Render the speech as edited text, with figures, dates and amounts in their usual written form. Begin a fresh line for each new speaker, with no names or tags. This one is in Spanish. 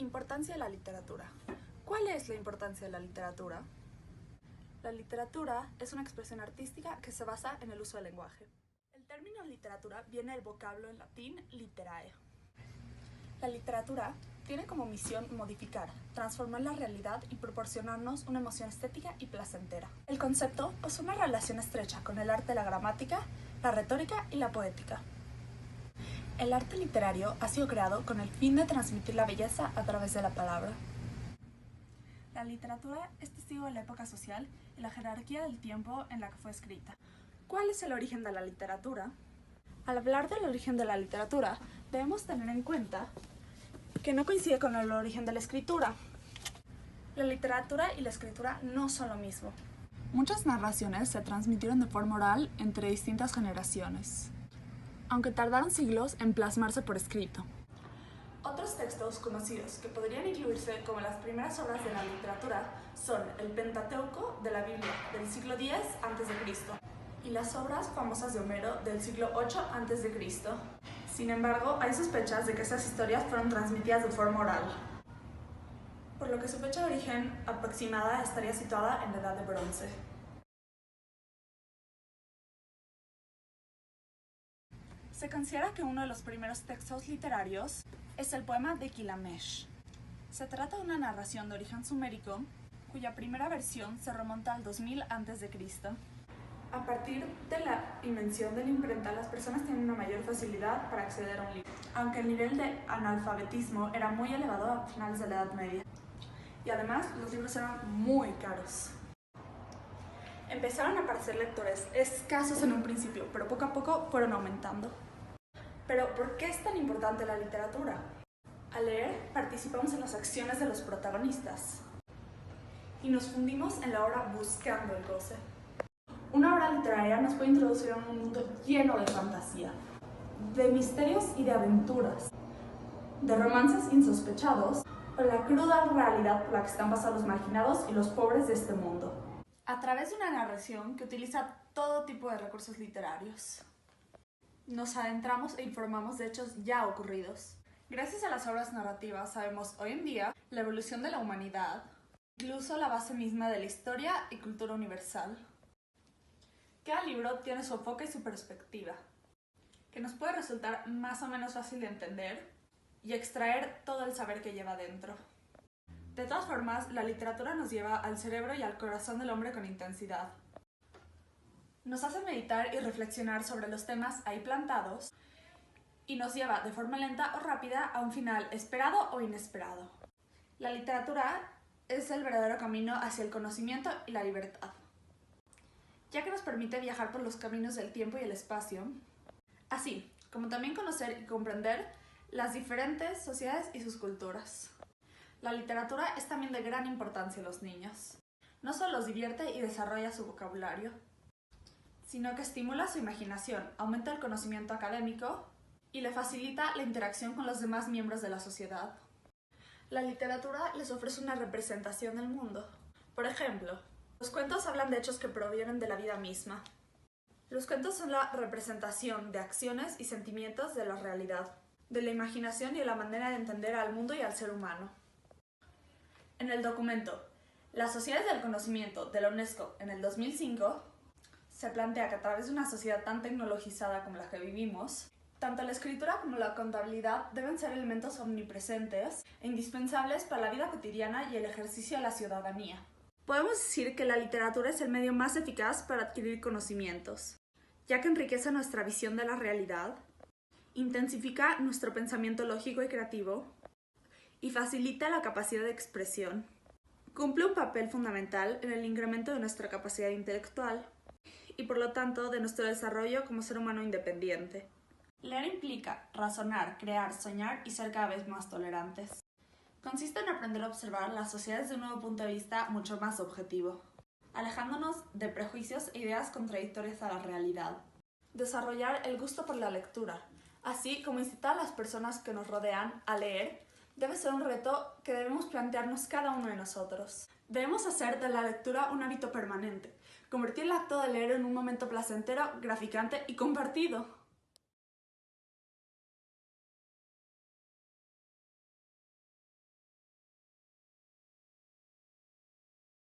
Importancia de la literatura. ¿Cuál es la importancia de la literatura? La literatura es una expresión artística que se basa en el uso del lenguaje. El término literatura viene del vocablo en latín literae. La literatura tiene como misión modificar, transformar la realidad y proporcionarnos una emoción estética y placentera. El concepto posee una relación estrecha con el arte de la gramática, la retórica y la poética. El arte literario ha sido creado con el fin de transmitir la belleza a través de la palabra. La literatura es testigo de la época social y la jerarquía del tiempo en la que fue escrita. ¿Cuál es el origen de la literatura? Al hablar del origen de la literatura, debemos tener en cuenta que no coincide con el origen de la escritura. La literatura y la escritura no son lo mismo. Muchas narraciones se transmitieron de forma oral entre distintas generaciones, aunque tardaron siglos en plasmarse por escrito. Otros textos conocidos que podrían incluirse como las primeras obras de la literatura son el Pentateuco de la Biblia del siglo X a.C. y las obras famosas de Homero del siglo VIII a.C. Sin embargo, hay sospechas de que esas historias fueron transmitidas de forma oral, por lo que su fecha de origen aproximada estaría situada en la Edad de Bronce. Se considera que uno de los primeros textos literarios es el poema de Gilgamesh. Se trata de una narración de origen sumérico, cuya primera versión se remonta al 2000 a.C. A partir de la invención de la imprenta, las personas tienen una mayor facilidad para acceder a un libro, aunque el nivel de analfabetismo era muy elevado a finales de la Edad Media. Y además, los libros eran muy caros. Empezaron a aparecer lectores escasos en un principio, pero poco a poco fueron aumentando. Pero, ¿por qué es tan importante la literatura? Al leer, participamos en las acciones de los protagonistas y nos fundimos en la obra buscando el goce. Una obra literaria nos puede introducir en un mundo lleno de fantasía, de misterios y de aventuras, de romances insospechados o la cruda realidad por la que están pasando los marginados y los pobres de este mundo, a través de una narración que utiliza todo tipo de recursos literarios. Nos adentramos e informamos de hechos ya ocurridos. Gracias a las obras narrativas sabemos hoy en día la evolución de la humanidad, incluso la base misma de la historia y cultura universal. Cada libro tiene su enfoque y su perspectiva, que nos puede resultar más o menos fácil de entender y extraer todo el saber que lleva dentro. De todas formas, la literatura nos lleva al cerebro y al corazón del hombre con intensidad. Nos hace meditar y reflexionar sobre los temas ahí plantados y nos lleva de forma lenta o rápida a un final esperado o inesperado. La literatura es el verdadero camino hacia el conocimiento y la libertad, ya que nos permite viajar por los caminos del tiempo y el espacio, así como también conocer y comprender las diferentes sociedades y sus culturas. La literatura es también de gran importancia en los niños. No solo los divierte y desarrolla su vocabulario, sino que estimula su imaginación, aumenta el conocimiento académico y le facilita la interacción con los demás miembros de la sociedad. La literatura les ofrece una representación del mundo. Por ejemplo, los cuentos hablan de hechos que provienen de la vida misma. Los cuentos son la representación de acciones y sentimientos de la realidad, de la imaginación y de la manera de entender al mundo y al ser humano. En el documento Las sociedades del conocimiento de la UNESCO en el 2005, se plantea que a través de una sociedad tan tecnologizada como la que vivimos, tanto la escritura como la contabilidad deben ser elementos omnipresentes e indispensables para la vida cotidiana y el ejercicio de la ciudadanía. Podemos decir que la literatura es el medio más eficaz para adquirir conocimientos, ya que enriquece nuestra visión de la realidad, intensifica nuestro pensamiento lógico y creativo y facilita la capacidad de expresión. Cumple un papel fundamental en el incremento de nuestra capacidad intelectual y por lo tanto de nuestro desarrollo como ser humano independiente. Leer implica razonar, crear, soñar y ser cada vez más tolerantes. Consiste en aprender a observar las sociedades de un nuevo punto de vista mucho más objetivo, alejándonos de prejuicios e ideas contradictorias a la realidad. Desarrollar el gusto por la lectura, así como incitar a las personas que nos rodean a leer, debe ser un reto que debemos plantearnos cada uno de nosotros. Debemos hacer de la lectura un hábito permanente, convertir el acto de leer en un momento placentero, gratificante y compartido.